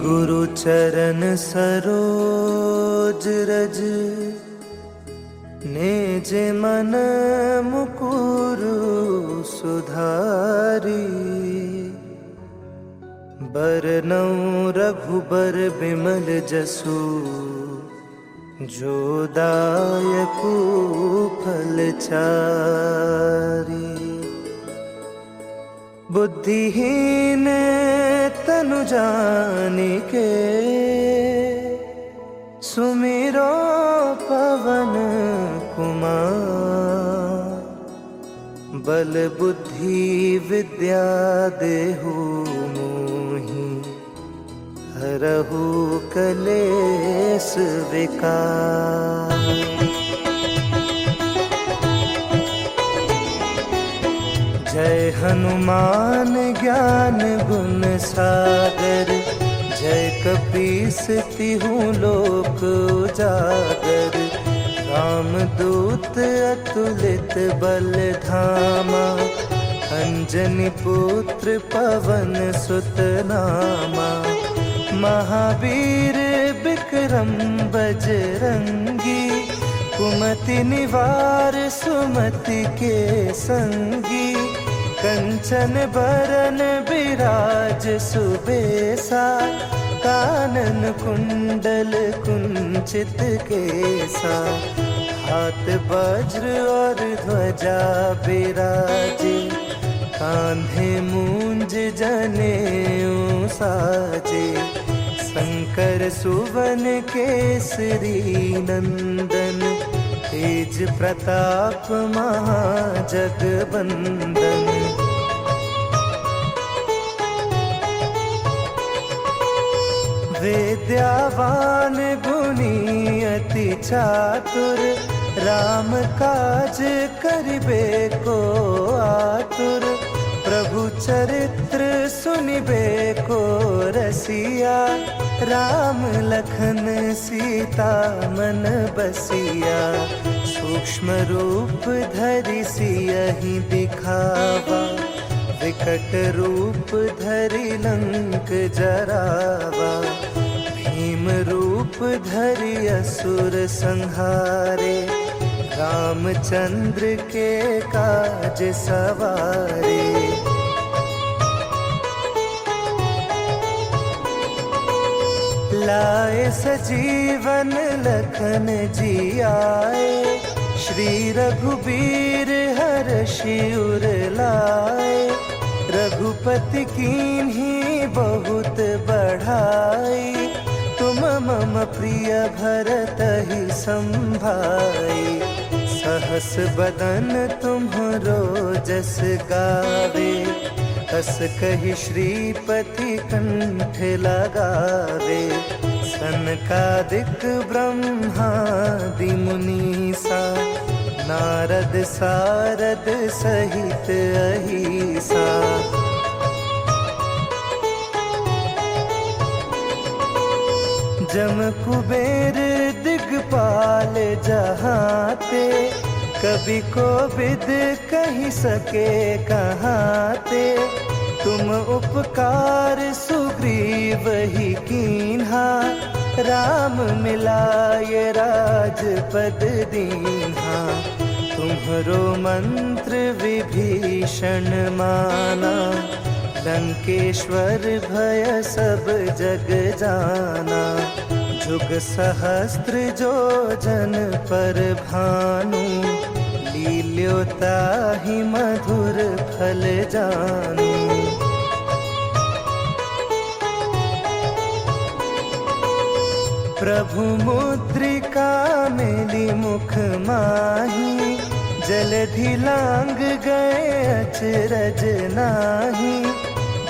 गुरु चरण सरोज रज निज मन मुकुरु सुधारी। बरनउँ रघुबर बिमल जसु जो दायकु फल चारि। बुद्धिहीन तनु जानिके सुमिरो पवन कुमार। बल बुद्धि विद्या देहु मोहि हरहु कलेस विकार। जय हनुमान ज्ञान गुण सागर। जय कपीस तिहु लोक उजागर। रामदूत अतुलित बल धामा। अंजनी पुत्र पवन सुत नामा। महावीर विक्रम बजरंगी। कुमति निवार सुमति के संगी। कंचन बरन बिराज सुबेसा। कानन कुंडल कुंचित केसा। हाथ वज्र और ध्वजा बिराजे। कांधे मूंज जनेऊ साजे। शंकर सुवन केसरी नंदन। तेज प्रताप महाजगबंदन। विद्यावान गुणी अति चातुर। राम काज करिबे को आतुर। प्रभु चरित्र सुनिबे को रसिया। राम लखन सीता मन बसिया। सूक्ष्म रूप धरि सियहि दिखावा। विकट रूप धरि लंक जरावा। भीम रूप धरि असुर संहारे। रामचंद्र के काज सवारे। लाए सजीवन लखन जियाए। श्री रघुबीर हर्षि उर लाए। रघुपति कीन्ही बहुत बढ़ाई। तुम मम प्रिय भरतहि संभाई। सहस बदन तुम्हरो जस गावे। अस कहि श्रीपति कंठ लगावे। सनकादिक ब्रह्मादि मुनीसा। नारद सारद सहित अहिसा। जम कुबेर दिगपाल जहाते। कभी कोविद कहि सके कहाते। तुम उपकार सुग्रीव ही कीन्हा। राम मिलाए राजपद दीन्हा। तुम्हरो मंत्र विभीषण माना। लंकेश्वर भय सब जग जाना। जुग सहस्त्र जो जन पर भानु। लील्यो ताहि मधुर फल जानू। प्रभु मुद्रिका मेली मुख माही। जलधि लांग गए अचरज नाही।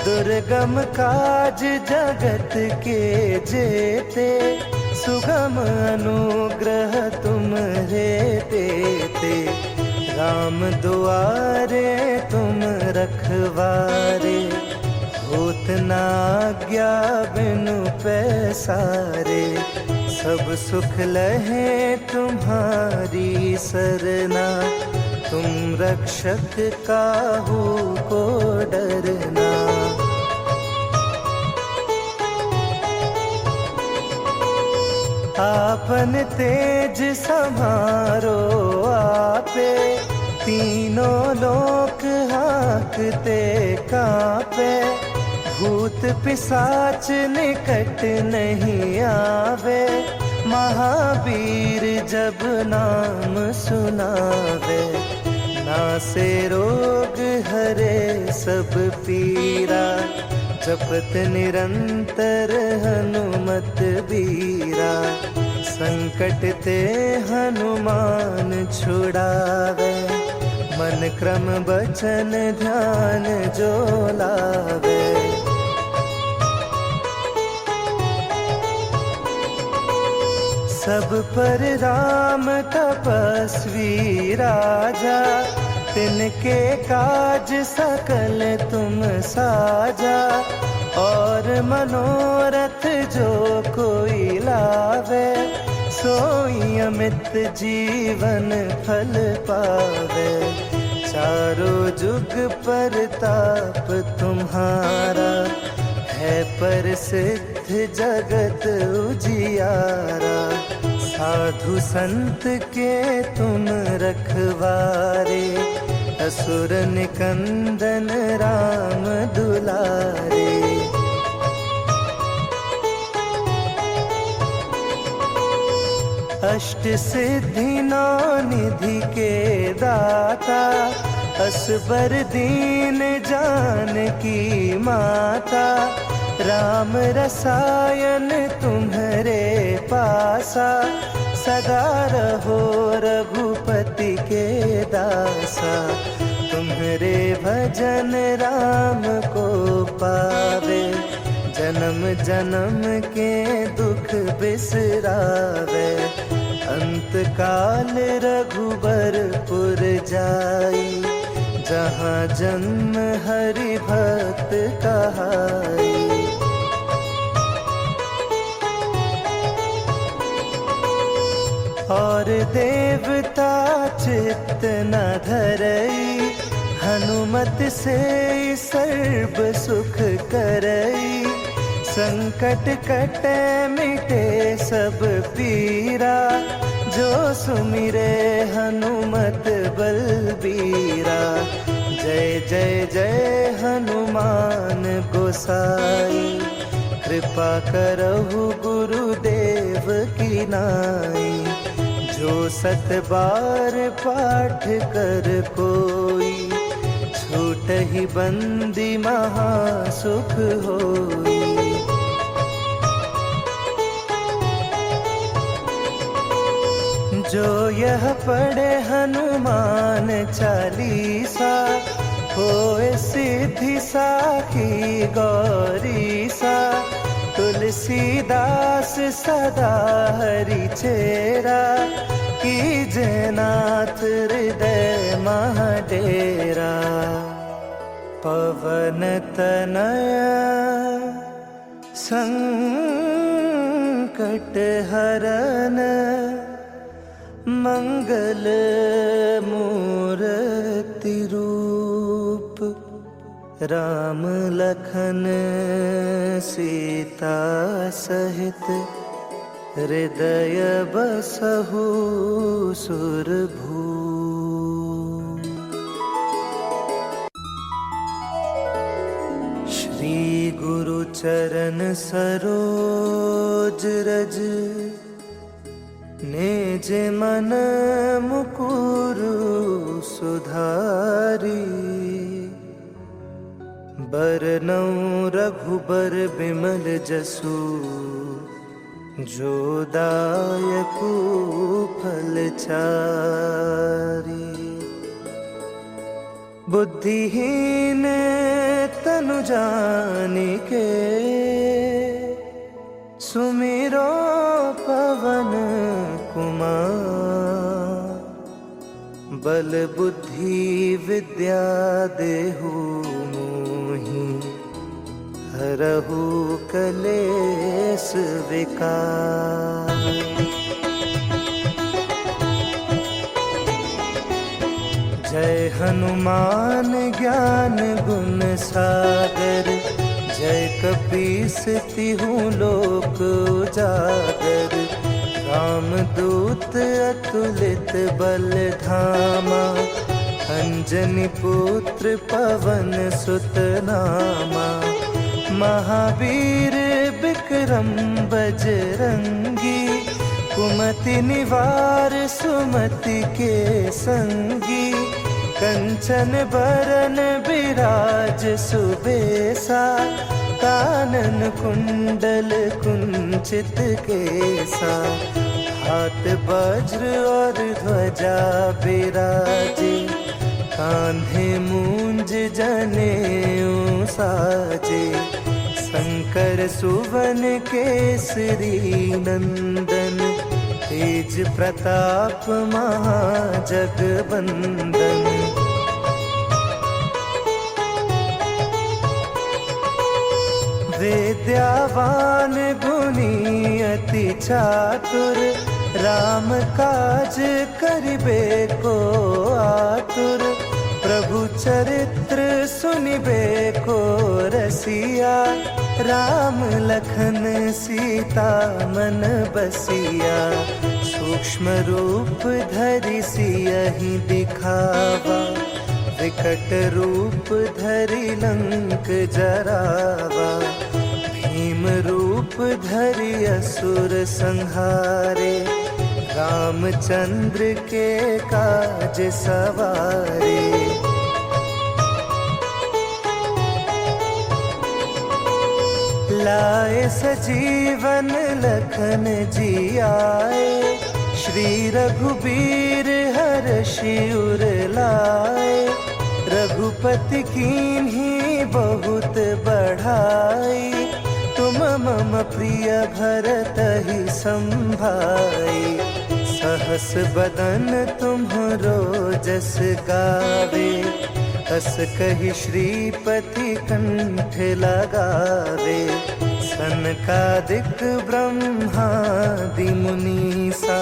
दुर्गम काज जगत के जेते। सुगम अनुग्रह तुम्हरे तेते। राम दुआरे तुम रखवारे। होत न आज्ञा बिनु पैसारे। सब सुख लहे तुम्हारी सरना। तुम रक्षक काहू को डरना। पवन तेज समारो आपे, तीनों लोक हाँकते कांपे। भूत पिशाच निकट नहीं आवे, महावीर जब नाम सुनावे। नासे रोग हरे सब पीरा, जपत निरंतर हनुमत बीरा। संकट ते हनुमान छुड़ावे, मन क्रम बचन ध्यान जो लावे। सब पर राम तपस्वी राजा, तिनके काज सकल तुम साजा। और मनोरथ जो कोई लावे, सोई अमित जीवन फल पावे। चारों जुग परताप तुम्हारा, है प्रसिद्ध जगत उजियारा। साधु संत के तुम रखवारे, असुर निकंदन राम दुलारे। अष्ट सिद्धि नौ निधि के दाता, असबर दीन जानकी माता। राम रसायन तुम्हारे पासा, सदा रहो रघुपति के दासा। तुम्हारे भजन राम को पावे, जन्म जन्म के दुख बिसरावे। अंत काल रघुबरपुर जाई, जहाँ जन्म हरि भक्त कहाई। और देवता चित्त न धरई, हनुमत से सर्व सुख करई। संकट कटे मिटे सब पीरा, जो सुमिरे हनुमत बलबीरा। जय जय जय हनुमान गोसाई, कृपा करहु गुरुदेव की नाई। जो सत बार पाठ कर कोई, छूटहि बंदी महा सुख होई। जो यह पढ़े हनुमान चालीसा, होए सिद्धि साखी गौरीसा। तुलसीदास सदा हरि चेरा, कीजे नाथ हृदय महाडेरा। पवन तनया संकट हरन, मंगल मूर्ति रूप। राम लखन सीता सहित, हृदय बसहु सुरभूप। श्री गुरु चरण सरोज रज, निज मन मुकुरु सुधारी। बरनउँ रघुबर बिमल जसु, जो दायकु फल चारी। बुद्धिहीन तनु जानिके, सुमिरो पवन कुमार। बल बुद्धि विद्या देहु मोहि, हरहु कलेस विकार। जय हनुमान ज्ञान गुण सागर, जय कपीस तिहु लोक उजागर। रामदूत अतुलित बल धामा, अंजनी पुत्र पवन सुत नामा। महावीर विक्रम बजरंगी, कुमति निवार सुमति के संगी। कंचन बरन बिराज सुबेसा, कानन कुंडल कुंचित केसा। हाथ वज्र और ध्वजा बिराजे, कांधे मूंज जनेऊ साजे। शंकर सुवन केसरी नंदन, तेज प्रताप महाजगबंदन। विद्यावान गुणी अति चातुर, राम काज करिबे को आतुर। प्रभु चरित्र सुनिबे को रसिया, राम लखन सीता मन बसिया। सूक्ष्म रूप धरि सियहि दिखावा, विकट रूप धरि लंक जरावा। भीम रूप धरि असुर संहारे, रामचंद्र के काज सवारे। लाए सजीवन लखन जियाए, श्री रघुबीर हर्षि उर लाए। रघुपति कीन्ही बहुत बढ़ाई, तुम मम प्रिय भरतहि संभाई। सहस बदन तुम्हरो जस गावे, अस कहि श्रीपति कंठ लगावे। सनकादिक ब्रह्मादि मुनीसा,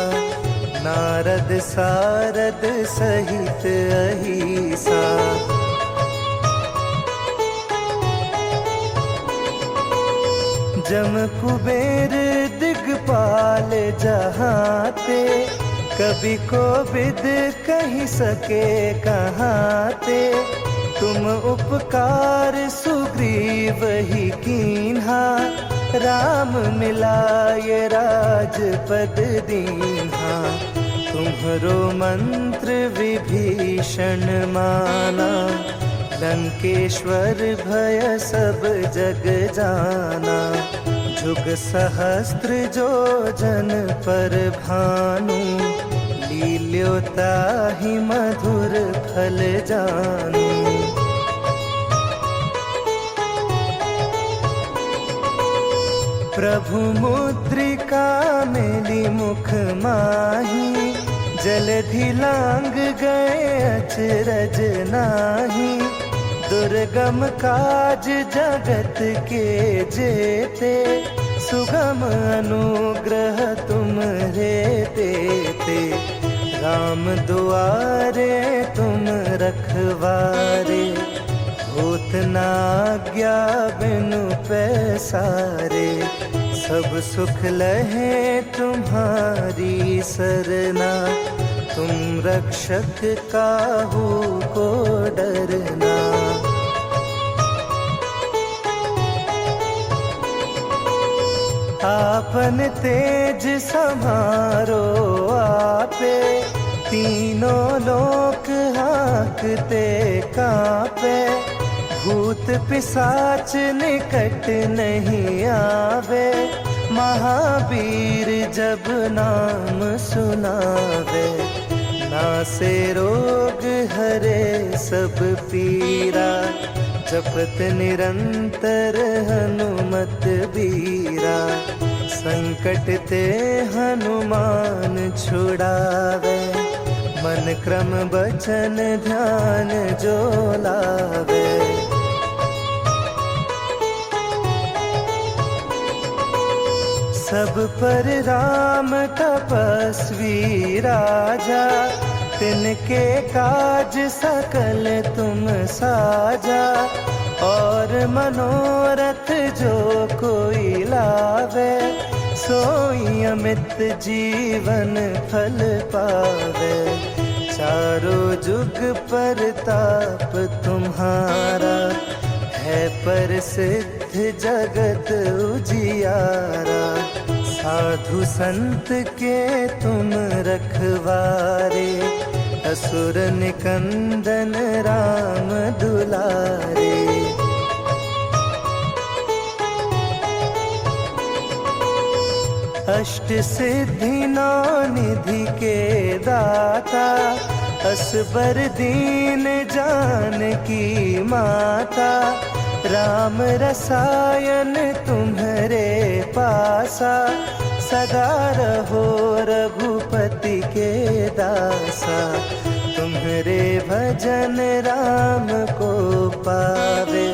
नारद सारद सहित अहिसा। जम कुबेर दिगपाल जहाते, कभी कोविद कहि सके कहाते। तुम उपकार सुग्रीव ही कीन्हा, राम मिलाए राजपद दीन्हा। तुम्हरो मंत्र विभीषण माना, लंकेश्वर भय सब जग जाना। जुग सहस्त्र जो जन पर भानु, लील्योताहि मधुर फल जानू। प्रभु मुद्रिका मेली मुख माही, जलधि लांग गए अचरज नाही। दुर्गम काज जगत के जेते, सुगम अनुग्रह तुम्हरे तेते। राम दुआरे तुम रखवारे, होत न आज्ञा बिनु पैसारे। सब सुख लहे तुम्हारी सरना, तुम रक्षक काहू को डरना। आपन तेज समारो आपे, तीनों लोक हाँकते कांपे। भूत पिशाच निकट नहीं आवे, महावीर जब नाम सुनावे। नासे रोग हरे सब पीरा, जपत निरंतर हनुमत बीरा। संकट ते हनुमान छुड़ावे, मन क्रम बचन ध्यान जो लावे। सब पर राम तपस्वी राजा, तिनके काज सकल तुम साजा। और मनोरथ जो कोई लावे, सोई अमित जीवन फल पावे। चारों जुग परताप तुम्हारा, है प्रसिद्ध जगत उजियारा। साधु संत के तुम रखवारे, असुर निकंदन राम दुलारे। अष्ट सिद्धि नौ निधि के दाता, असबर दीन जानकी माता। राम रसायन तुम्हारे पासा, सदा रहो रघुपति के दासा। तुम्हारे भजन राम को पावे,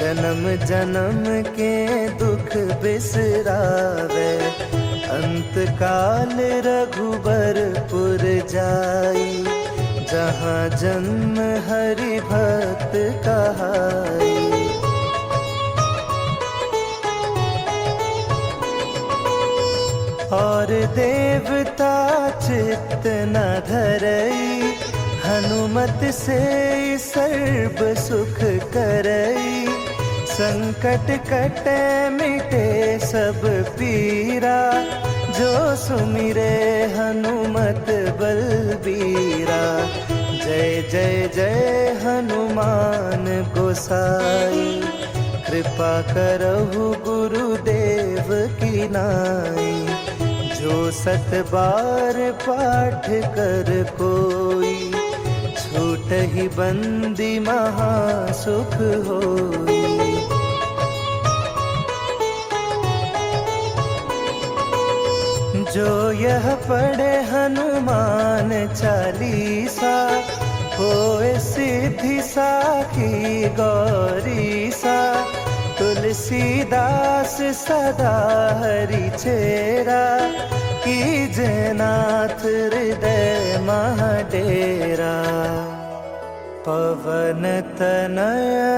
जन्म जन्म के दुख बिसरावे। अंत काल रघुबरपुर जाई, जहाँ जन्म हरि भक्त कहाई। और देवता चित्त न धरई, हनुमत से सर्व सुख करई। संकट कटे मिटे सब पीरा, जो सुमिरे हनुमत बलबीरा। जय जय जय हनुमान गोसाई, कृपा करहु गुरुदेव की नाई। जो सत बार पाठ कर कोई, छूटहि बंदी महा सुख होई। जो यह पढ़े हनुमान चालीसा, होए सिद्धि साखी गौरीसा। तुलसीदास सदा हरि चेरा, कीजे नाथ हृदय महाडेरा। पवन तनया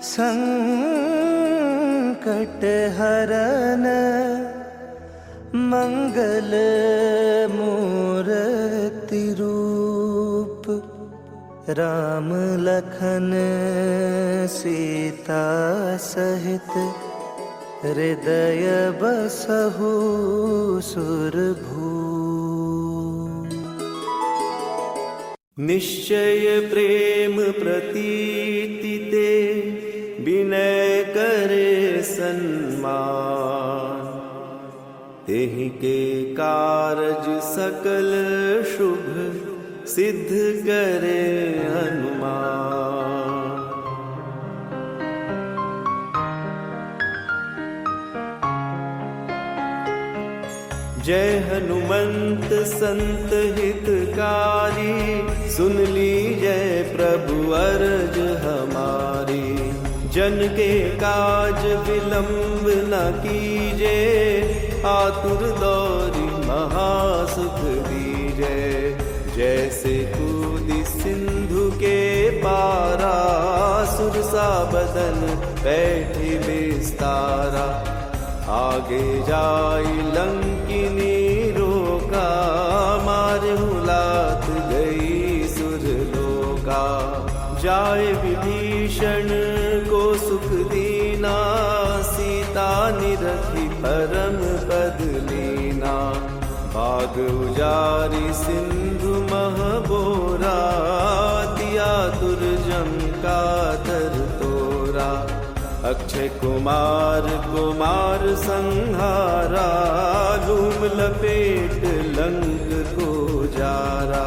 संकट हरन, मंगल मूर्ति रूप। राम लखन सीता सहित, हृदय बसहु सुरभूप। निश्चय प्रेम प्रतीति ते, विनय करे सन्मान। तेहि के कारज सकल शुभ, सिद्ध करे हनुमान। जय हनुमंत संत हितकारी, सुन लीजय प्रभु अर्ज हमारी। जन के काज विलंब न कीजे, आतुर दौरी महासुख दीजे। जैसे कूदी सिंधु के पारा, सुरसा बदन बैठी विस्तारा। आगे जाई लंकिनी रोका, मारहु लात गई सुरलोका। जाए विभीषण को सुख दीना, सीता निरखी परम पद लीना। बाग उजारी सिंधु महबोरा, दिया दुर्जम का तर तोरा। अक्षय कुमार कुमार संहारा, लूम लपेट लंक को जारा।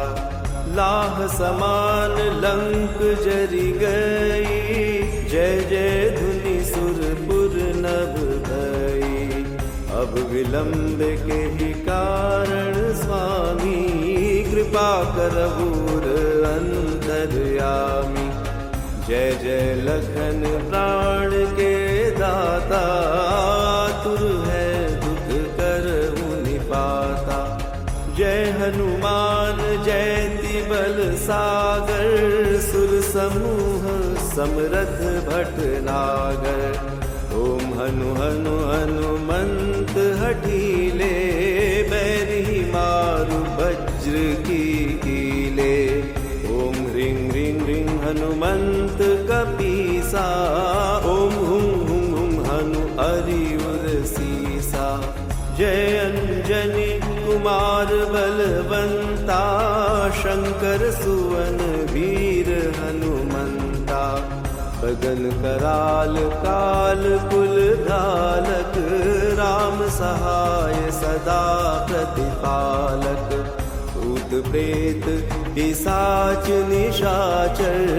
लाह समान लंक जरि गई, जय जय धुनि सुरपुर नभ भई। अब विलंब के ही कारण स्वामी, कृपा करहु अंतर्यामी। जय जय लखन प्राण के दाता, तुर है दुख करहु निपाता। जय हनुमान जयति बल सागर, सुर समूह समरथ भटनागर। ओम हनु हनु हनुमंत हनुमंत कपीसा, ओम हुम हुम हुम हनु अरियुर सीसा। जय अंजनी कुमार बलवंता, शंकर सुवन वीर हनुमंता। बदन कराल काल कुल धालक, राम सहाय सदा प्रतिपालक। भूत प्रेत पिशाच निशाचर,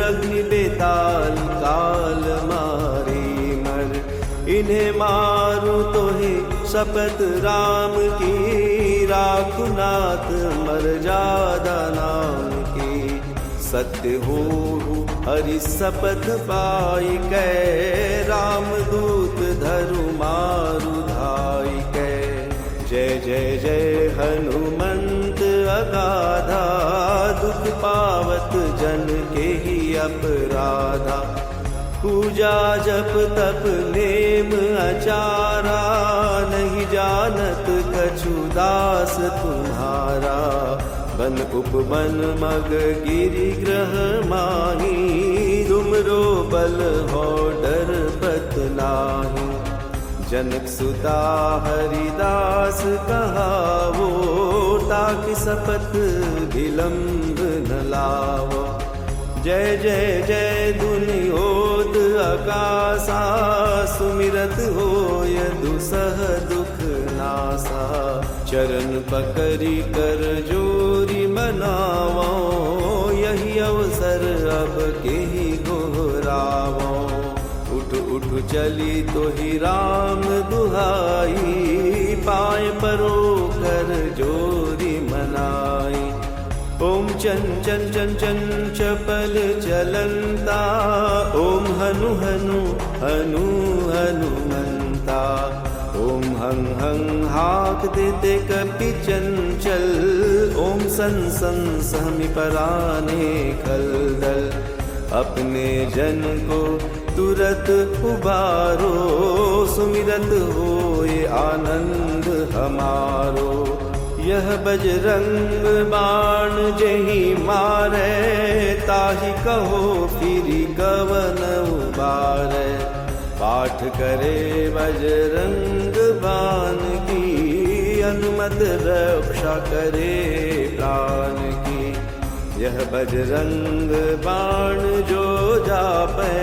अग्नि बेताल काल मारे मर। इन्हें मारू तो ही शपथ राम की, राखु नाथ मर्यादा नाम की। सत्य हो हरि शपथ पाई कै, रामदूत धरु मारु धाई कै। जय जय जय हनुमंत अगाधा, दुख पावत जन के ही अपराधा। पूजा जप तप नेम आचारा, नहीं जानत कछु दास तुम्हारा। बन उपवन मग गिरि ग्रह माही, तुमरो बल हो डर पत नाही। जनक सुता हरिदास कहावो, ताकि सपथ विलंब न लावो। जय जय जय दुनियोद आकाशा, सुमिरत होय दुसह दुख नासा। चरण पकड़ी कर जोरी मनावो, यही अवसर अब के ही दोहरावो। उठ उठ चली तो ही राम दुहाई, पाए परो कर जोरी मनाई। ओम चन चन चन चन चपल चलंता, ओम हनु हनु हनु हनुमंता। ओम हं हं हाक देते कपि चंचल, ओम सन सन सहमि पराने खल दल। अपने जन को तुरत उबारो, सुमिरत होए आनंद हमारो। यह बजरंग बाण जेहि मारे, ताहि कहो फिरि कवन उबारे। पाठ करे बजरंग बाण की, अनुमत रक्षा करे प्राण की। यह बजरंग बाण जो जापै,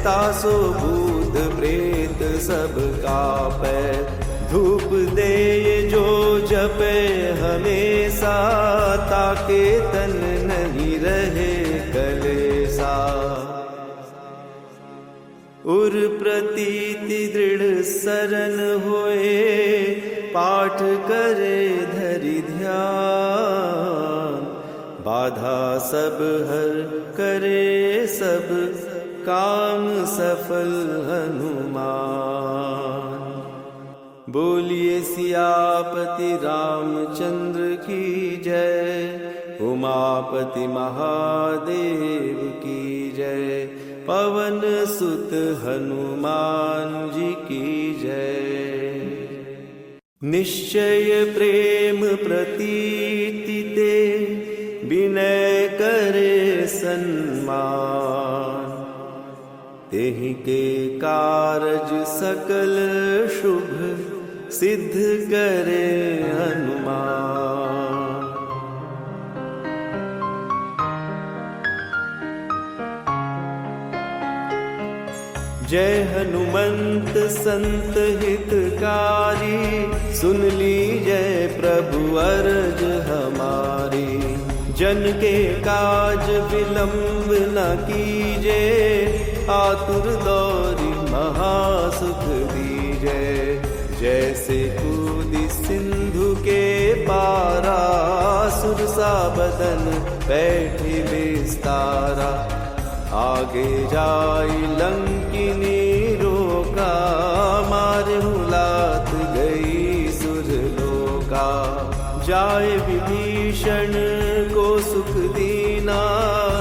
तासो भूत प्रेत सब कापै। धूप दे जो जपे हमेशा, ताके तन नहीं रहे कलेसा। उर प्रतीति दृढ़ सरन होए, पाठ करे धरि ध्यान। बाधा सब हर करे सब, काम सफल हनुमान। बोलिए सियापति रामचंद्र की जय, उमापति महादेव की जय। पवन सुत हनुमान जी की जय। निश्चय प्रेम प्रतीति ते, विनय करे सन्मान। तेहि के कारज सकल शुभ, सिद्ध करे हनुमान। जय हनुमंत संत हितकारी, सुन लीजय प्रभु अरज हमारी। जन के काज विलंब न कीजे, आतुर दौरी महासुख दीजे। जैसे कूदी सिंधु के पारा, सुरसा बदन बैठी विस्तारा। आगे जाई लंकिनी रोका, मारे हुलात गई सुरलोका। जाए विभीषण को सुख दीना,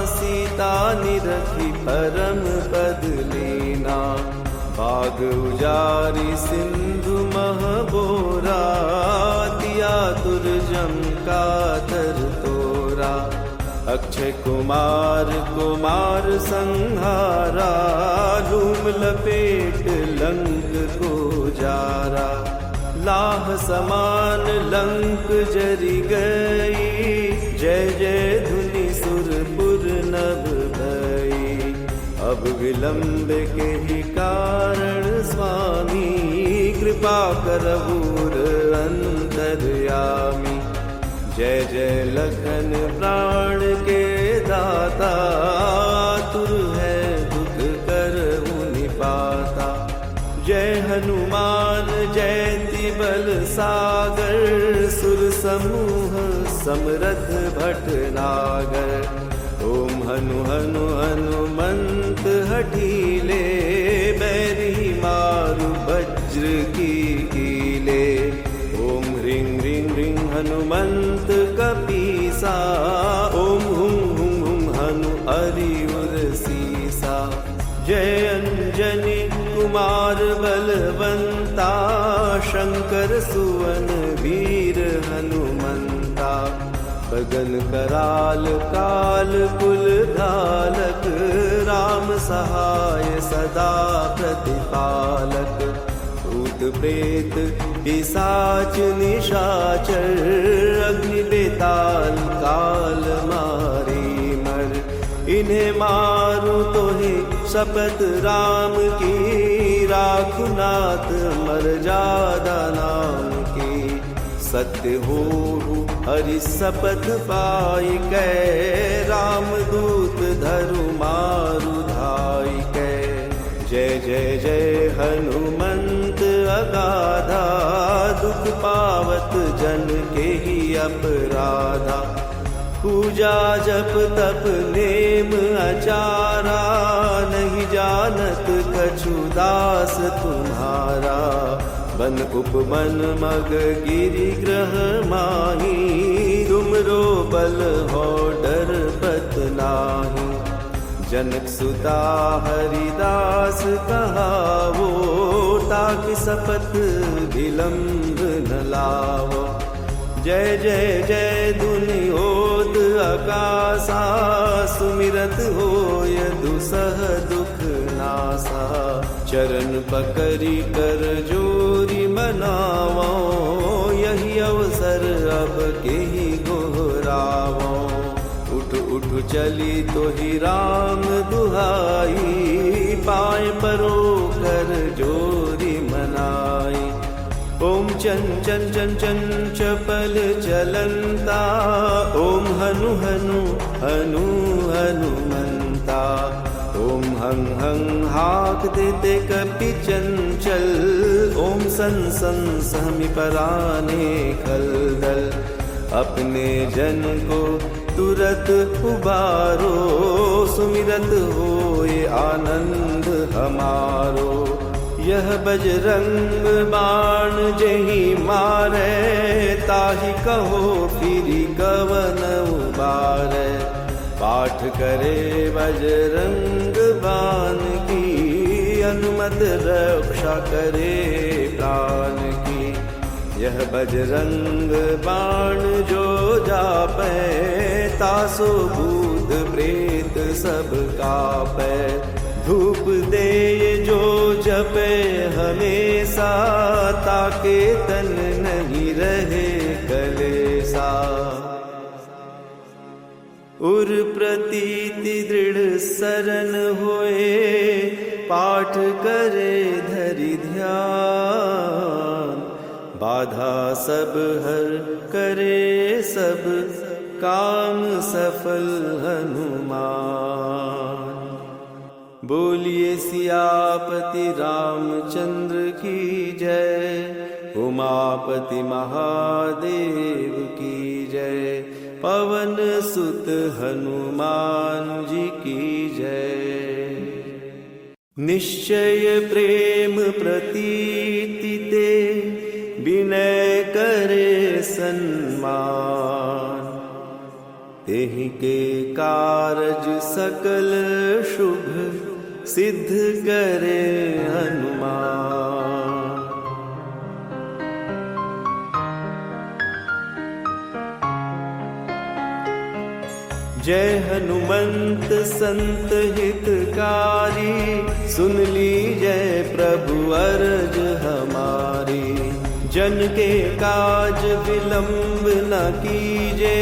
सीता निरखी परम पद लीना। बाग उजारी सिंधु महबोरा, तिया तुरजम का तर तोरा। अक्षय कुमार कुमार संहारा, धूम लपेट लंक को जारा। लाह समान लंक जरी गई, जय जय धुनि सुरपुर नभ भई। अब विलंब के ही कारण स्वामी, कृपा करबूर अंतर्यामी। जय जय लखन प्राण के दाता, आतुर है दुख करहु निपाता। जय हनुमान जयति बल सागर, सुर समूह समरथ भटनागर। ओम हनु हनु हनुमंत हठीले, बैरी मारु वज्र की कीले। ओम ह्रीं ह्रीं ह्रीं हनुमंत कपीसा, ओम हुं हुं हुं हनु हरिउर सीसा। जय अंजनी कुमार बलवंता, शंकर सुवन वीर हनुमंता। बगन कराल काल कुल धालक, राम सहाय सदा प्रतिपालक। भूत प्रेत पिशाच निशाचर, अग्नि बेताल काल मारी मर। इन्हें मारू तो ही शपथ राम की, राखु नाथ मर्यादा नाम की। सत्य हो हरि शपथ पाई कै, राम दूत धरु मारु धाई कै। जय जय जय हनुमंत अगाधा, दुख पावत जन के ही अपराधा। पूजा जप तप नेम आचारा, नहीं जानत कछु दास तुम्हारा। बन उपमन मग गिरि ग्रह माही, तुमरो बल हो डर पत नाही। जनक सुता हरिदास कहावो, ताकि सपथ विलंब न लावो। जय जय जय धुनि होत आकाशा, सुमिरत होय दुसह दुख नासा। चरण पकड़ी कर जोरी मनावो, यही अवसर अब के ही गोहरावो। उठ उठ चली तो ही राम दुहाई, पाए परो कर जोरी मनाई। ओम चन चन चन चन चपल चलंता, ओम हनु हनु हनु हनुमंता। ओम हं हं हाक देते कपि चंचल, ओम सन सन सहमि पराने खलदल। अपने जन को तुरत उबारो, सुमिरत होए आनंद हमारो। यह बजरंग बाण जेहि मारे, ताहि कहो फिरि कवन उबारे। पाठ करे बजरंग बाण की, अनुमत रक्षा करे प्राण की। यह बजरंग बाण जो जापै, तासो भूत प्रेत सब कापै। धूप दे जो जपे हमेशा, ताके तन नहीं रहे कलेसा। उर प्रतीति दृढ़ सरन होए, पाठ करे धरि ध्यान। बाधा सब हर करे सब, काम सफल हनुमान। बोलिए सियापति रामचंद्र की जय, उमापति महादेव की जय। पवन सुत हनुमान जी की जय। निश्चय प्रेम प्रतीति ते, विनय करे सन्मान। तेहि के कारज सकल शुभ, सिद्ध करे हनुमान। जय हनुमंत संत हितकारी, सुन लीजय प्रभु अरज हमारी। जन के काज विलंब न कीजे,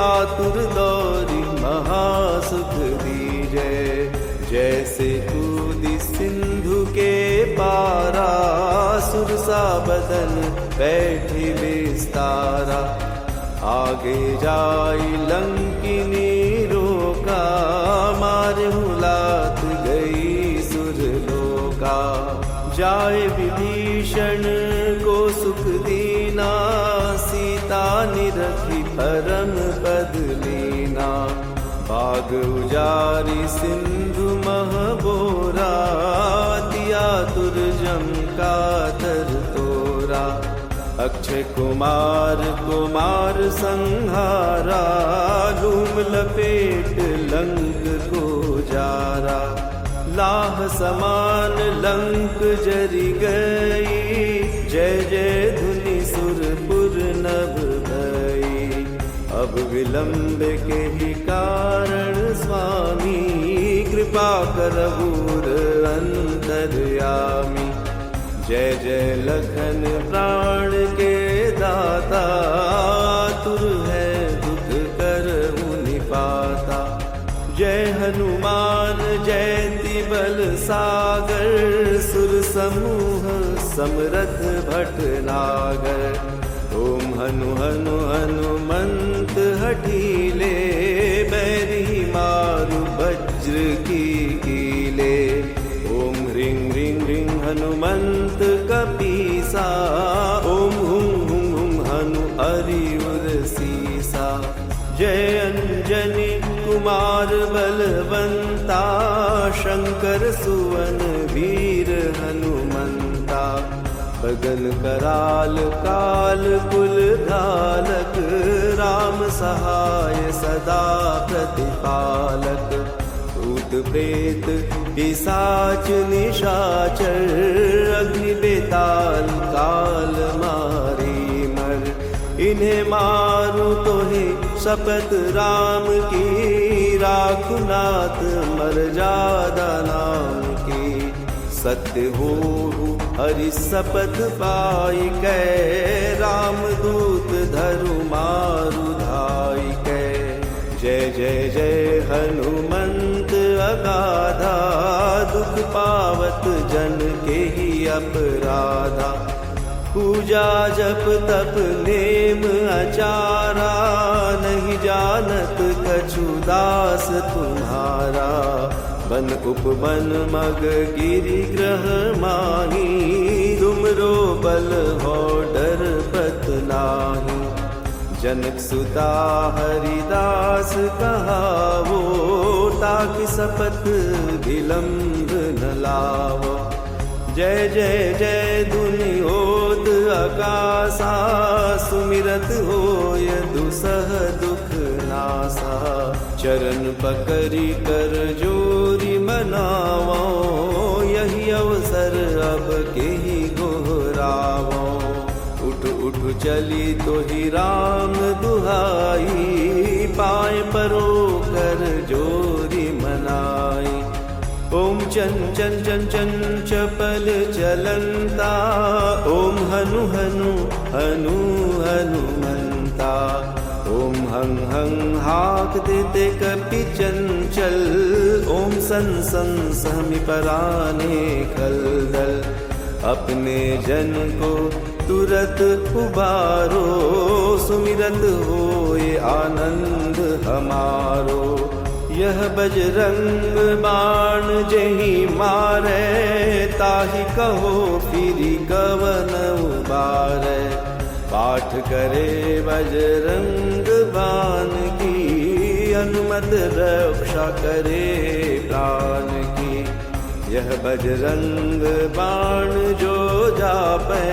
आतुर दौरी महासुख दीजे। जैसे कूदी सिंधु के पारा, सुरसा बदन बैठी विस्तारा। आगे जाई लंकिनी रोका, मार हुलात गई सुरलोका। जाए विभीषण को सुख दीना, सीता निरखी परम पद लीना। बाग उजारी सिंधु महबोरा, दिया तुरजम का तर तोरा। अक्षय कुमार कुमार संहारा, लूम लपेट लंक को जारा। लाह समान लंक जरी गई, जय जय धुनि सुरपुर नभ भई। अब विलंब के ही कारण स्वामी, कृपा करहूर अंतर्यामी। जय जय लखन प्राण के दाता, तुर है दुख करहु निपाता। जय हनुमान जयति बल सागर, सुर समूह समरथ भटनागर। ओम हनु हनु हनुमंत हठीले, बैरी मारु वज्र की कीले। ओम ह्रीं ह्रीं ह्रीं हनुमंत कपीसा, ओम हुं हुं हुं हनु हरिउर सीसा। जय अंजनी कुमार बलवंता, शंकर सुवन वीर हनुमंता। बगन कराल काल कुल घालक, राम सहाय सदा प्रतिपालक। भूत प्रेत पिशाच निशाचर, अग्नि बेताल काल मारी मर। इन्हें मारू तो ही शपथ राम की, राखुनाथ मर्यादा नाम की। सत्य हो हरि शपथ पाई कै, राम दूत धरु मारु धाई कै। जय जय जय हनुमंत अगाधा, दुख पावत जन के ही अपराधा। पूजा जप तप नेम आचारा, नहीं जानत कछु दास तुम्हारा। बन उपवन मग गिरि ग्रह माही, तुमरो बल हो डर पत नाही। जनक सुता हरिदास कहावो, ताकि सपथ विलंब न लावो। जय जय जय धुनि होत आकाशा, सुमिरत होय दुसह दुख नासा। चरण पकड़ी कर जोरी मनावो, यही अवसर अब के ही गोहरावो। उठ उठ चली तो ही राम दुहाई, पाए परो कर जोरी मनाई। ओम चन चन चन चन चपल चलंता, ओम हनु हनु हनु हनुमंता। ओम हं हं हाक देते कपि चंचल, ओम सन सन सहमि पराने खलदल। अपने जन को तुरत उबारो, सुमिरत होए आनंद हमारो। यह बजरंग बाण जेहि मारे, ताहि कहो फिरि कवन उबारे। पाठ करे बजरंग बाण की, अनुमत रक्षा करे प्राण की। यह बजरंग बाण जो जापै,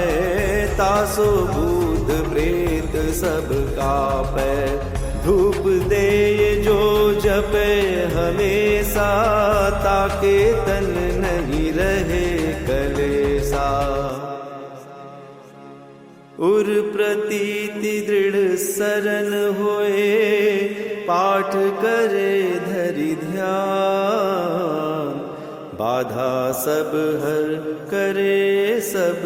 तासो भूत प्रेत सब कापै। धूप दे जो जपे हमेशा, ताके तन नहीं रहे कलेसा। उर प्रतीति दृढ़ सरन होए, पाठ करे धरि ध्यान, बाधा सब हर करे सब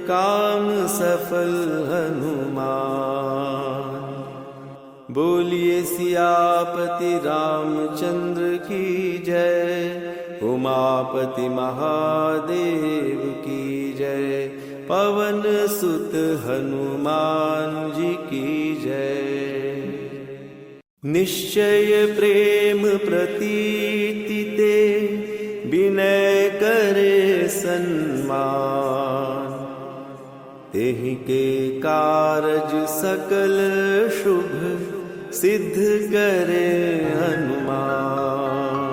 काम सफल हनुमान। बोलिए सियापति रामचंद्र की जय, उमापति महादेव की जय, पवन सुत हनुमान जी की जय। निश्चय प्रेम प्रतीति ते, विनय करे सन्मान, तेहि के कारज सकल शुभ, सिद्ध करे हनुमान।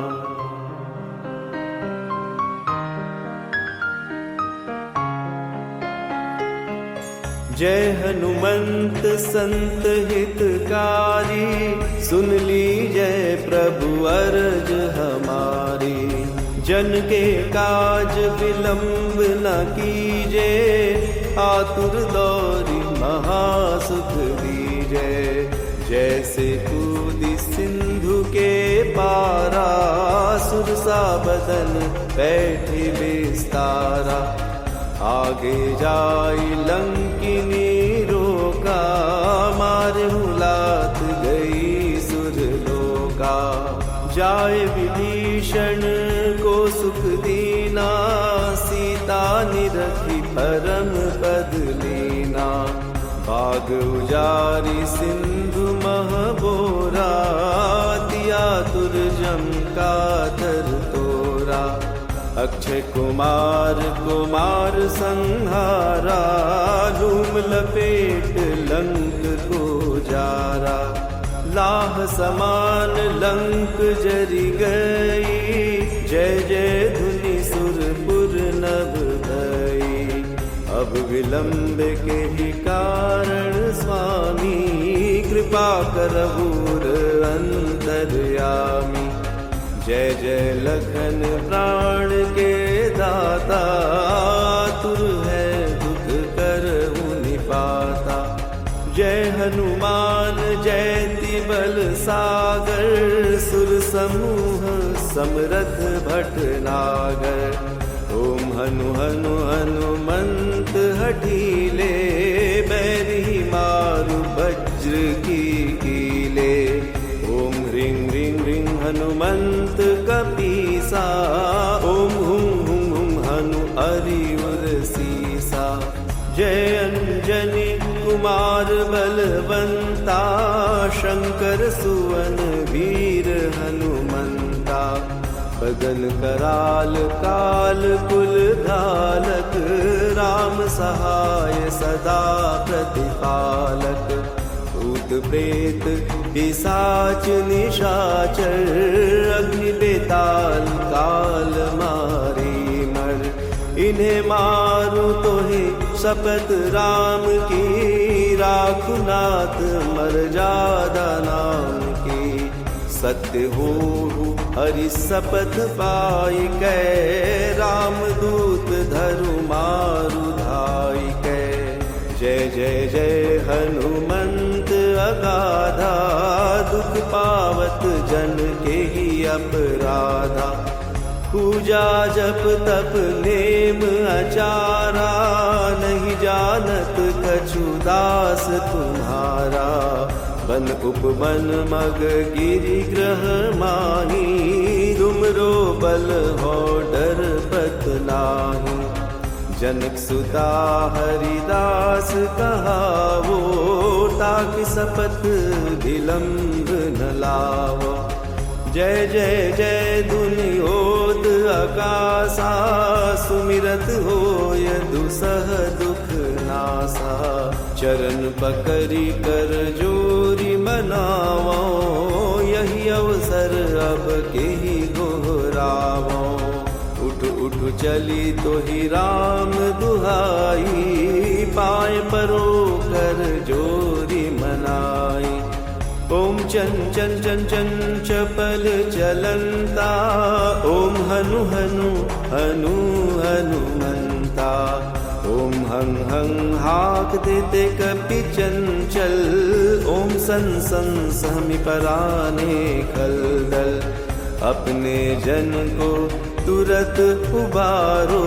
जय हनुमंत संत हितकारी, सुन लीजय प्रभु अरज हमारी। जन के काज विलंब न कीजे, आतुर दौरी महासुख दीजे। जैसे कूदी सिंधु के पारा, सुरसा बदन बैठी विस्तारा। आगे जाई लंकिनी रोका, मारहु लात गई सुरलोका। जाय विभीषण को सुख दीना, सीता निरखी परम पद लीना। बाग उजारी सिंधु महबोरा, तिया तुरजम का तर तोरा। अक्षय कुमार कुमार संहारा, धूम लपेट लंक को जारा। लाह समान लंक जरि गई, जय जय धुनि सुरपुर नभ भई। अब विलंब के ही कारण स्वामी, कृपा करहूर अंतर्यामी। जय जय लखन प्राण के दाता, तुर है दुख करहु निपाता। जय हनुमान जयति बल सागर, सुर समूह समरथ भटनागर। ओम हनु हनु हनुमंत हठीले, बैरी मारु वज्र की कीले। ओम ह्रीं ह्रीं ह्रीं हनुमंत कपीसा, ओम हुं हुं हुं हनु अरियुर सीसा। जय अंजनी कुमार बलवंता, शंकर सुवन वीर हनुमंता। बदन कराल काल कुल धालक, राम सहाय सदा प्रतिपालक। भूत प्रेत पिशाच निशाचर, अग्नि बेताल काल मारी मर। इन्हें मारू तो है शपथ राम की, राखु नाथ मर्यादा नाम की। सत्य हो हरि शपथ पाई कै, राम दूत धरु मारु धाई कै। जय जय जय हनुमंत अगाधा, दुख पावत जन के ही अपराधा। पूजा जप तप नेम अचारा, नहीं जानत कछु दास तुम्हारा। बन उपवन मग गिरि ग्रह माही, तुमरो बल हो डर पत नाही। जनक सुता हरिदास कहावो, ताकि सपथ विलंब न लावो। जय जय जय दुनियोद आकाशा, सुमिरत होय दुसह दुख नासा। चरण पकड़ी कर जोरी मनावो, यही अवसर अब के ही दोहरावो। उठ उठ चली तो ही राम दुहाई, पाए परो कर जोरी मनाई। ओम चन चन चन चन चपल चलंता, ओम हनु हनु हनु हनुमंता। ओम हं हं हाक देते कपि चंचल, ओम सन सन सहमि पराने खलदल। अपने जन को तुरत उबारो,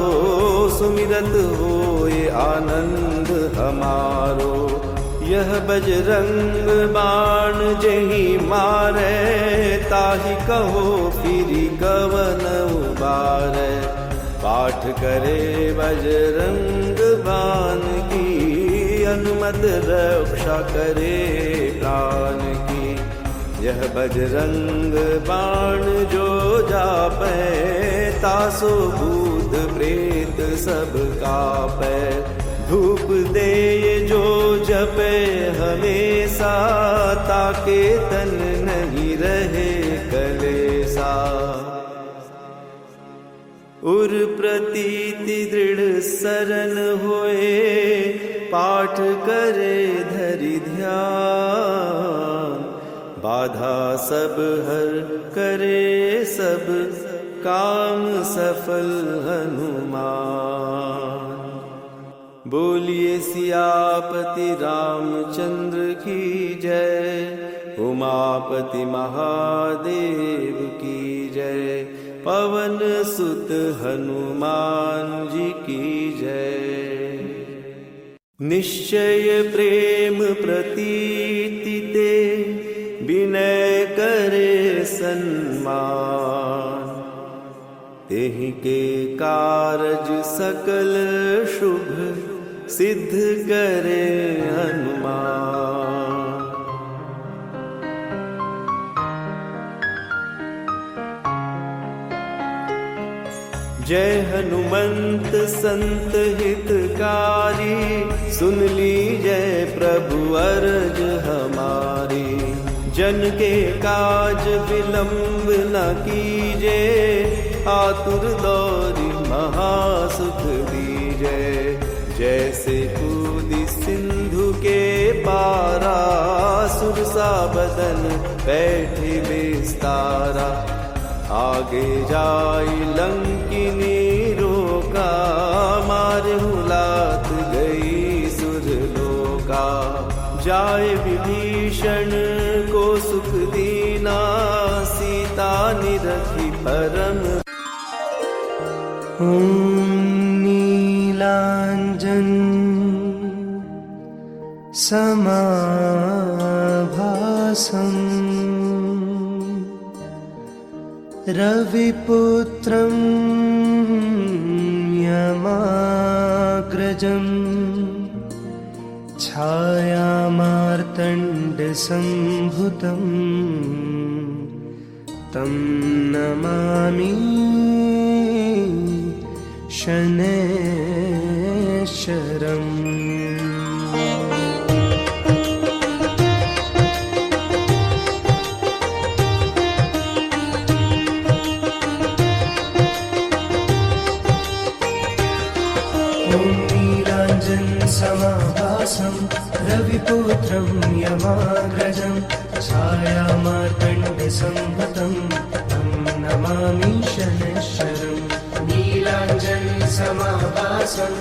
सुमिरत होए आनंद हमारो। यह बजरंग बाण जेहि मारे, ताहि कहो फिरि कवन उबारे। पाठ करे बजरंग बाण की, अनुमत रक्षा करे प्राण की। यह बजरंग बाण जो जापै, तासो भूत प्रेत सब कापै। धूप दे जो जपे हमेशा, ताके तन नहीं रहे कलेसा। उर प्रतीति दृढ़ सरन होए, पाठ करे धरि ध्यान। बाधा सब हर करे सब, काम सफल हनुमान। बोलिए सियापति रामचंद्र की जय, उमापति महादेव की जय। पवन सुत हनुमान जी की जय। निश्चय प्रेम प्रतीति ते, विनय करे सन्मान। तेहि के कारज सकल शुभ, सिद्ध करे हनुमान। जय हनुमंत संत हितकारी, सुन लीजय प्रभु अरज हमारी। जन के काज विलंब न कीजे, आतुर दौरी महासुख दीजे। जैसे कूदी सिंधु के पारा, सुरसा बदन बैठे विस्तारा। आगे जाई लंकिनी रोका, मारे हुलात गई सुरलोका। जाए विभीषण को सुख दीना, सीता निरखी परम। नीलांजन समाभासं, रविपुत्रं यमाग्रजं। छायामार्तण्डसम्भुतं, तं नमामि शनैश्चरम्। समाभासं, रविपुत्रं यमाग्रजं। छायामार्तण्डसम्भुतं, तं नमामि शनैश्चरम्। नीलाञ्जन समाभासं,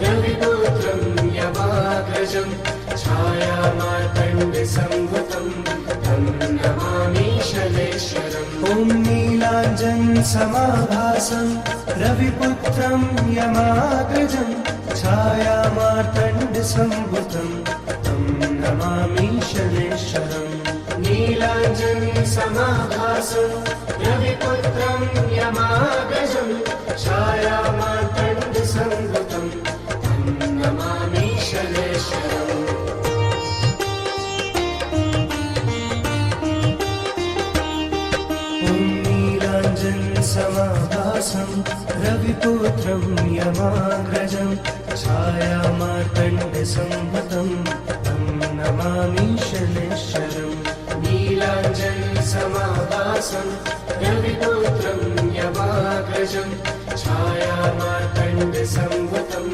रविपुत्रं यमाग्रजं। छायामार्तण्डसम्भुतं, तं नमामि शनैश्चरम्। ॐ नीलाञ्जन समाभासं, रविपुत्रं यमाग्रजं। छायामार्तण्डसम्भुतं, तं नमामि शनैश्चरम्। नीलाञ्जन समाभासं, रविपुत्रं यमाग्रजं। छायामार्तण्डसम्भुतं, तं नमामि शनैश्चरम्। ॐ नीलाञ्जन समाभासं, रविपुत्रं यमाग्रजं। छायामार्तण्डसम्भुतं, तं नमामि शनैश्चरम्। नीलाञ्जन समाभासं, रविपुत्रं यमाग्रजं। छायामार्तण्डसम्भुतं,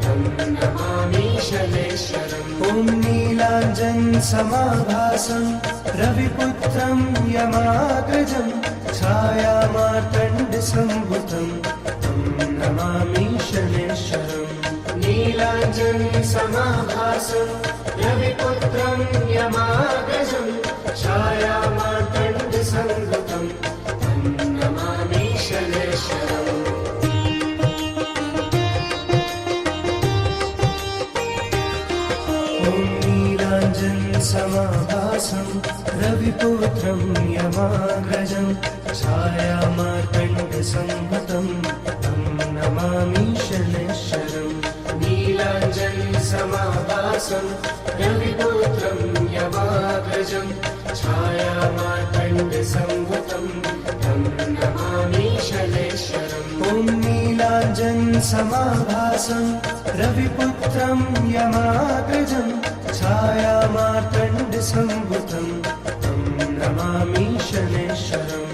तं नमामि शनैश्चरम्। ॐ नीलाञ्जन समाभासं, रविपुत्रं यमाग्रजं। छायामार्तण्डसम्भुतं, तं नमामि शनैश्चरम्। नीलाञ्जन नीलाञ्जनसमाभासं रविपुत्रं यमाग्रजं छायामार्तण्डसंवृतं तं नमामि शनैश्वरम्। ॐ नीलाञ्जनसमाभासं रविपुत्रं यमाग्रजं छायामार्तण्डसंवृतं तं नमामि शनैश्वरम्। नीलाञ्जनसमाभासं रविपुत्रं यमाग्रजं छायामार्तण्डसंवृतं तं नमामि शनैश्वरम्। ॐ नीलाञ्जनसमाभासं रविपुत्रं यमाग्रजं छायामार्तण्डसंवृतं तं नमामि शनैश्वरम्।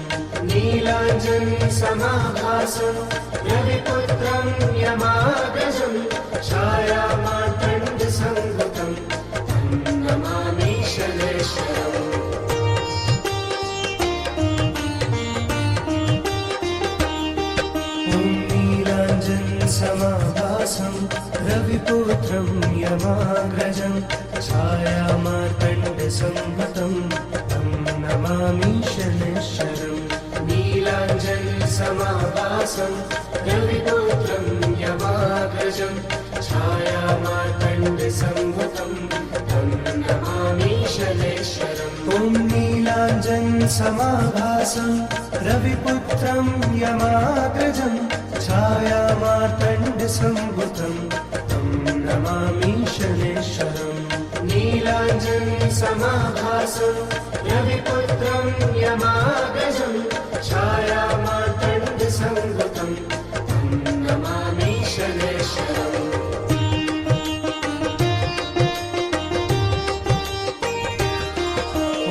नीलाञ्जनसमाभासं रविपुत्रं यमाग्रजं छायामार्तण्डसंवृतं तं नमामि शनैश्वरम्। ॐ नीलाञ्जनसमाभासं रविपुत्रं यमाग्रजं छायामार्तण्डसंवृतं तं नमामि शनैश्वरम्। नीलाञ्जनसमाभासं रविपुत्रं यमाग्रजं छायामार्तण्डसंवृतं तं नमामि शनैश्वरम्। ॐ नीलाञ्जनसमाभासं रविपुत्रं यमाग्रजं छायामार्तण्डसंवृतं तं नमामि शनैश्वरम्। नीलाञ्जनसमाभासं रविपुत्रं यमाग्रजं छायामार्तण्डसंवृतं तं नमामि शनैश्वरम्।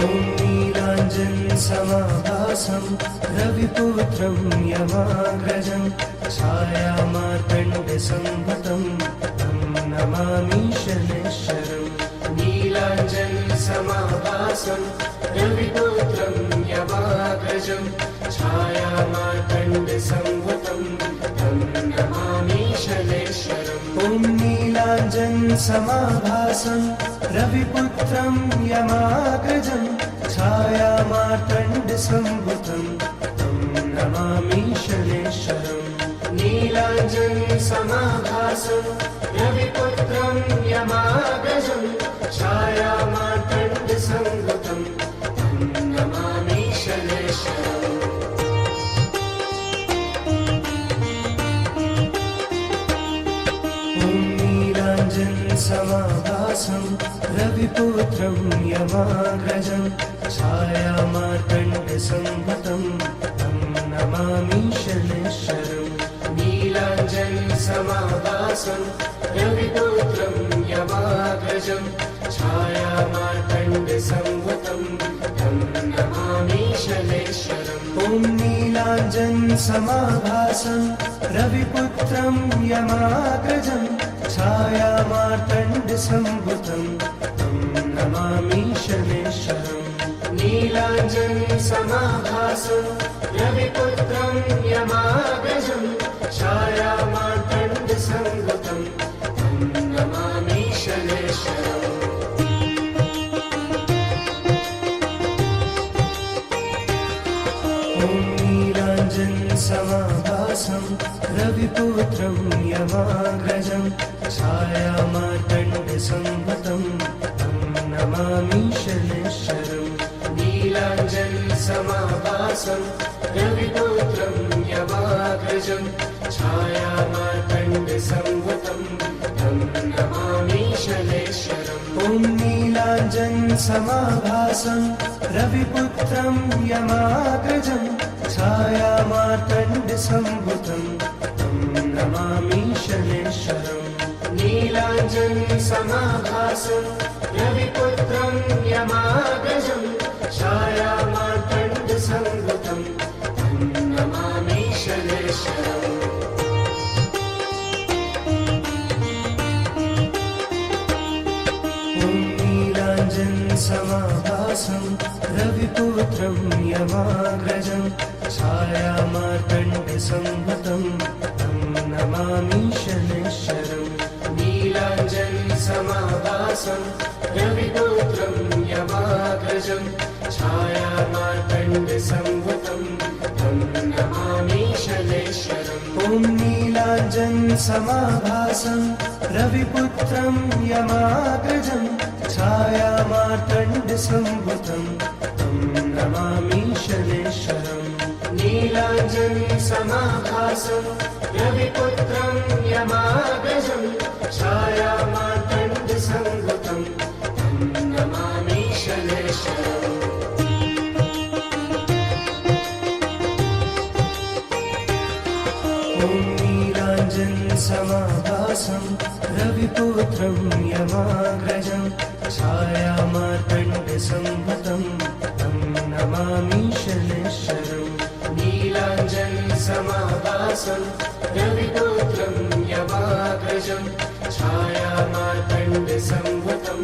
ॐ नीलाञ्जनसमाभासं रविपुत्रं यमाग्रजं छायामार्तण्डसंवृतं तं नमामि शनैश्वरम्। नीलाञ्जनसमाभासं रविपुत्रं यमाग्रजं छायामार्तण्डसंवृतं तं नमामि शनैश्वरम्। ॐ नीलाञ्जनसमाभासं रविपुत्रं यमाग्रजं छायामार्तण्डसंवृतं तं नमामि शनैश्वरम्। नीलाञ्जनसमाभासं रविपुत्रं यमाग्रजं छायामार्तण्डसंवृतं तं नमामि शनैश्वरम्। ॐ नीलाञ्जनसमाभासं रविपुत्रं यमाग्रजं छायामार्तण्डसंवृतं तं नमामि शनैश्वरम्। नीलाञ्जनसमाभासं रविपुत्रं यमाग्रजं छायामार्तण्डसंवृतं तं नमामि शनैश्वरम्। ॐ नीलाञ्जनसमाभासं रविपुत्रं यमाग्रजं छायामार्तण्डसंवृतं तं नमामि शनैश्वरम्। नीलाञ्जनसमाभासं रविपुत्रं यमाग्रजं छायामार्तण्डसंवृतं तं नमामि शनैश्वरम्। ॐ नीलाञ्जनसमाभासं रविपुत्रं यमाग्रजं छायामार्तण्डसंवृतं तं नमामि शनैश्वरम्। नीलाञ्जनसमाभासं रविपुत्रं यमाग्रजं छायामार्तण्डसंवृतं तं नमामि शनैश्वरम्। ॐ नीलाञ्जनसमाभासं रविपुत्रं यमाग्रजं छायामार्तण्डसंवृतं तं नमामि शनैश्वरम्। नीलाञ्जनसमाभासं रविपुत्रं यमाग्रजं छायामार्तण्डसंवृतं तं नमामि शनैश्वरम्। ॐ नीलाञ्जनसमाभासं रविपुत्रं यमाग्रजं छायामार्तण्डसंवृतं तं नमामि शनैश्वरम्। नीलाञ्जनसमाभासं नीलाञ्जनसमाभासं रविपुत्रं यमाग्रजं छायामार्तण्डसम्भुतं तं नमामि शनैश्वरम् नीलाञ्जनसमाभासं रविपुत्रं यमाग्रजं छायामार्तण्डसम्भुतं तं नमामि शनैश्वरम् ॐ नीलाञ्जनसमाभासं रविपुत्रं यमाग्रजं छायामार्तण्डसम्भुतं तं नमामि शनैश्वरम् नीलाञ्जनसमाभासं रविपुत्रं यमाग्रजं छायामार्तण्डसम्भुतं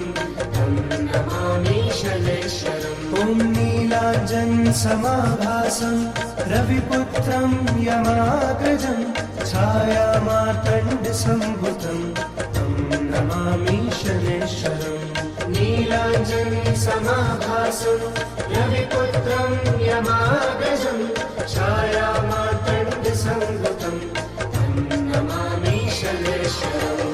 तं नमामि शनैश्वरम् ॐ नीलाञ्जनसमाभासं रविपुत्रं यमाग्रजं छायामार्तण्डसम्भुतं तं नमामि शनैश्वरम् नीलाञ्जनसमाभासं रविपुत्रं यमाग्रजं छायामार्तण्डसम्भुतं तं नमामि शनैश्वरम्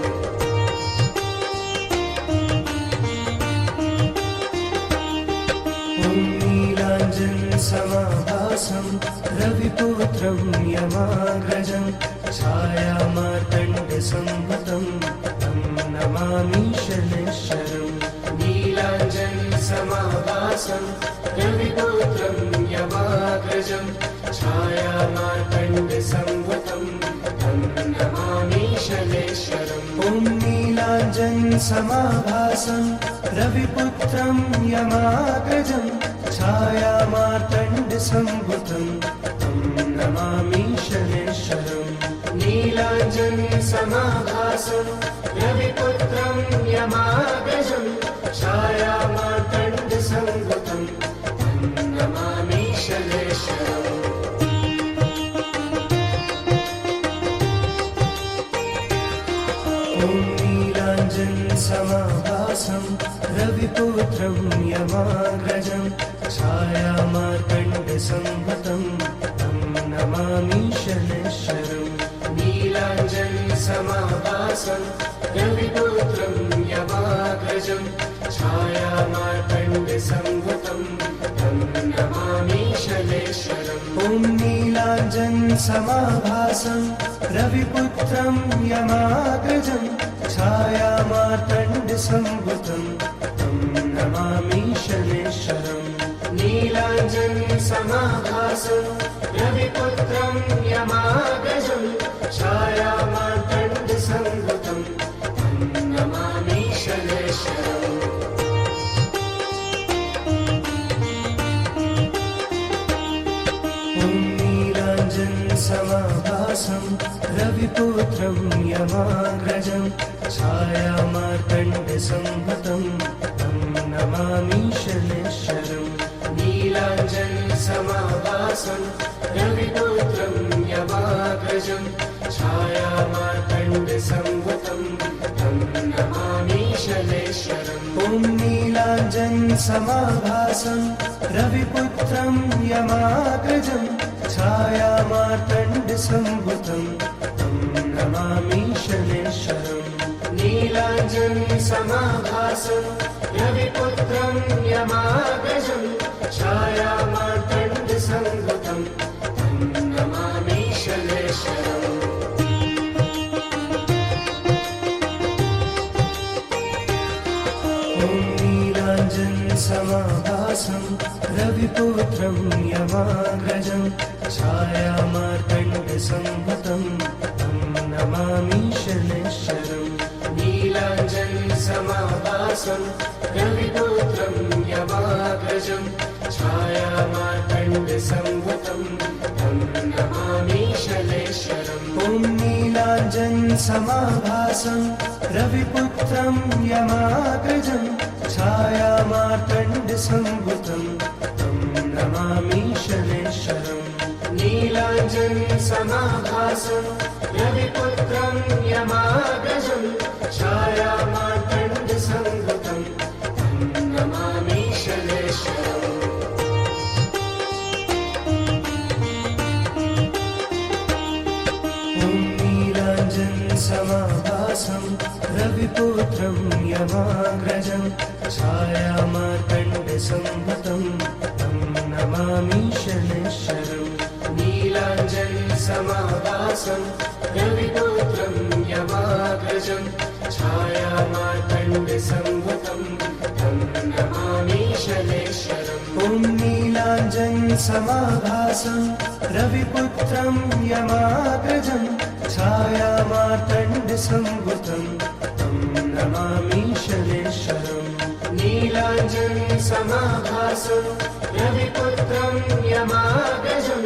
ॐ नीलाञ्जनसमाभासं रविपुत्रं यमाग्रजं छायामार्तण्डसम्भुतं तं नमामि शनैश्वरम् नीलाञ्जनसमाभासं रविपुत्रं यमाग्रजं छायामार्तण्डसम्भुतं तं नमामि शनैश्वरम् ॐ नीलाञ्जनसमाभासं रविपुत्रं यमाग्रजं छायामार्तण्डसम्भुतं तं नमामि शनैश्वरम् नीलाञ्जनसमाभासं रविपुत्रं यमाग्रजं छायामार्तण्डसम्भुतं तं नमामि शनैश्वरम् ॐ नीलाञ्जनसमाभासं रविपुत्रं यमाग्रजं छायामार्तण्डसम्भुतं तं नमामि शनैश्वरम् नीलाञ्जनसमाभासं रविपुत्रं यमाग्रजं छायामार्तण्डसम्भुतं तं नमामि शनैश्वरम् ॐ नीलाञ्जनसमाभासं रविपुत्रं यमाग्रजं छायामार्तण्डसम्भुतं तं नमामि शनैश्वरम् नीलाञ्जनसमाभासं रविपुत्रं यमाग्रजं छायामार्तण्डसम्भुतं तं नमामि शनैश्वरम् ॐ नीलाञ्जनसमाभासं रविपुत्रं यमाग्रजं छायामार्तण्डसम्भुतं तं नमामि शनैश्वरम् नीलाञ्जनसमाभासं रविपुत्रं यमाग्रजं छायामार्तण्डसम्भुतं तं नमामि शनैश्वरम् ॐ नीलाञ्जनसमाभासं रविपुत्रं यमाग्रजं छायामार्तण्डसम्भुतं तं नमामि शनैश्वरम् नीलाञ्जनसमाभासं रविपुत्रं यमाग्रजं छायामार्तण्डसम्भुतं तं नमामि शनैश्वरम् ॐ नीलाञ्जनसमाभासं रविपुत्रं यमाग्रजं छायामार्तण्डसम्भुतं तं नमामि शनैश्वरम् नीलाञ्जनसमाभासं रविपुत्रं यमाग्रजं छायामार्तण्डसम्भुतं तं नमामि शनैश्वरम् ॐ नीलाञ्जनसमाभासं रविपुत्रं यमाग्रजं छायामार्तण्डसम्भुतं तं नमामि शनैश्वरम् नीलाञ्जनसमाभासं रविपुत्रं यमाग्रजं छायामार्तण्डसम्भुतं तं नमामि शनैश्वरम् ॐ समाभासं रविपुत्रं यमाग्रजं छायामार्तण्डसंभुतं तं नमामि शनैश्वरम् नीलाञ्जनसमाभासं रविपुत्रं यमाग्रजं छायामार्तण्डसंभुतं तं नमामि शनैश्वरम् ॐ नीलाञ्जनसमाभासं रविपुत्रं यमाग्रजं छायामार्तण्डसंभुतं तं नमामि शनैश्वरम् नीलाञ्जनसमाभासं रविपुत्रं यमाग्रजं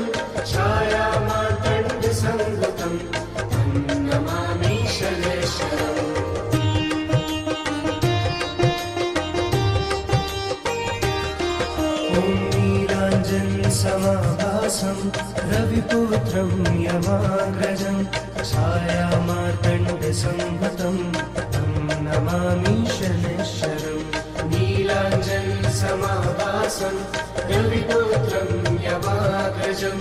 छायामार्तण्डसंभुतं तं नमामि शनैश्वरम् ॐ नीलाञ्जनसमाभासं रविपुत्रं यमाग्रजं छायामार्तण्डसंभुतं तं नमामि शनैश्वरम् नीलाञ्जनसमाभासं रविपुत्रं यमाग्रजं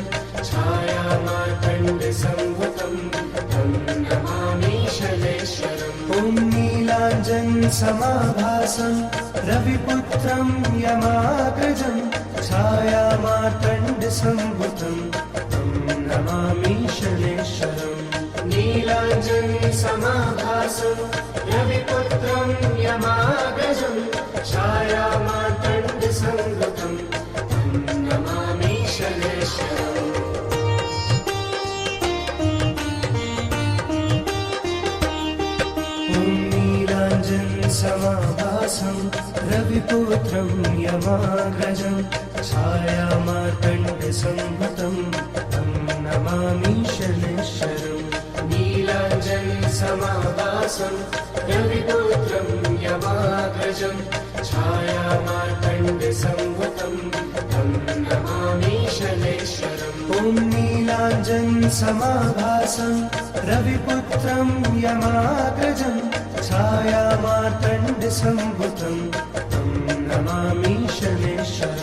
छायामार्तण्डसंभुतं तं नमामि शनैश्वरम् ॐ नीलाञ्जनसमाभासं रविपुत्रं यमाग्रजं छायामार्तण्डसंभुतं तं नमामि शनैश्वरम् नीलाञ्जनसमाभासं रविपुत्रं यमाग्रजं छायामार्तण्डसंभुतं तं नमामि शनैश्वरम् ॐ नीलाञ्जनसमाभासं रविपुत्रं यमाग्रजं छायामार्तण्डसंभुतं तं नमामि शनैश्वरम् नीलाञ्जनसमाभासं रविपुत्रं यमाग्रजं छायामार्तण्डसंभुतं तं नमामि शनैश्वरम् ॐ नीलाञ्जनसमाभासं रविपुत्रं यमाग्रजं छायामार्तण्डसंभुतं तं नमामि शनैश्वरम्